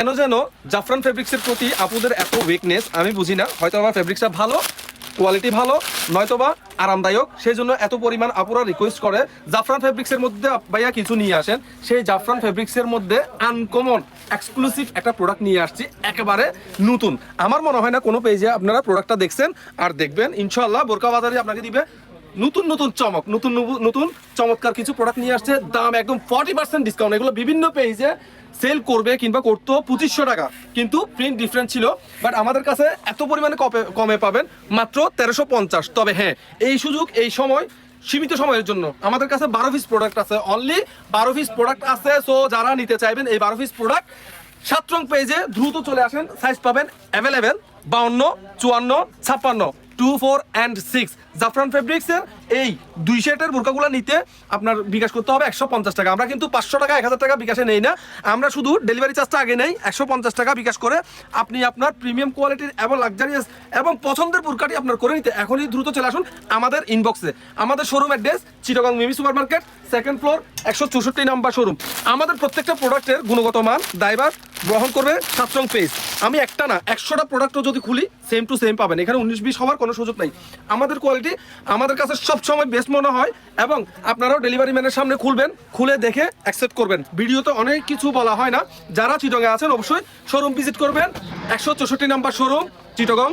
কেন যেন জাফরান ফেব্রিক্সের প্রতি আপুদের এত উইকনেস আমি বুঝি না। হয়তো আমার ফেব্রিক্সটা ভালো, কোয়ালিটি ভালো, নয়তোবা আরামদায়ক, সেই জন্য এত পরিমাণ আপুরা রিকোয়েস্ট করে জাফরান ফেব্রিক্সের মধ্যে ভাইয়া কিছু নিয়ে আসেন। সেই জাফরান ফেব্রিক্সের মধ্যে আনকমন এক্সক্লুসিভ একটা প্রোডাক্ট নিয়ে আসছি, একেবারে নতুন। আমার মনে হয় না কোনো পেজে আপনারা প্রোডাক্টটা দেখছেন আর দেখবেন। ইনশাআল্লাহ বোরকা বাজারে আপনাকে দিবে নতুন নতুন চমক, নতুন নতুন চমৎকার কিছু প্রোডাক্ট নিয়ে আসছে, দাম একদম 40% ডিসকাউন্ট। এগুলো বিভিন্ন পেজে সেল করবে কিংবা করতো 2500 টাকা, কিন্তু প্রিন্ট ডিফারেন্ট ছিল। বাট আমাদের কাছে এত পরিমাণে কমে পাবেন মাত্র 1350। তবে হ্যাঁ, এই সুযোগ এই সময় সীমিত সময়ের জন্য। আমাদের কাছে 12 পিস প্রোডাক্ট আছে, অনলি 12 পিস প্রোডাক্ট আছে। সো যারা নিতে চাইবেন এই 12 পিস প্রোডাক্ট 7 রং পেজে দ্রুত চলে আসেন। সাইজ পাবেন অ্যাভেলেবেল 52, 54, 56, 2, 4 and 6। জাফরান ফেব্রিক্সের এই 2 সেটের বোরকাগুলো নিতে আপনার বিকাশ করতে হবে 150 টাকা। আমরা কিন্তু 500 টাকা 1000 টাকা বিকাশে নেই না, আমরা শুধু ডেলিভারি চার্জটা আগে নেই। 150 টাকা বিকাশ করে আপনি আপনার প্রিমিয়াম কোয়ালিটির এবং লাক্সারিয়াস এবং পছন্দের বোরকাটি আপনার করে নিতে এখনই দ্রুত চলে আসুন আমাদের ইনবক্সে। আমাদের showroom address Chittagong Mimi super market, 2nd floor, 164 number showroom. আমাদের প্রত্যেকটা প্রোডাক্টের গুণগত মান দায়ভার গ্রহণ করবে 7 রং পেজ। আমি একটা না 100টা প্রোডাক্টও যদি খুলি সেম টু সেম পাবেন, এখানে 19-20 হওয়ার কোনো সুযোগ নাই। আমাদের কোয়ালিটি আমাদের কাছে সবসময় বেস্ট মনে হয় এবং আপনারাও ডেলিভারি ম্যানের সামনে খুলবেন, খুলে দেখে অ্যাকসেপ্ট করবেন। ভিডিওতে অনেক কিছু বলা হয় না। যারা চিটাগংয়ে আছেন অবশ্যই শোরুম ভিজিট করবেন, 164 নাম্বার শোরুম চিটাগং।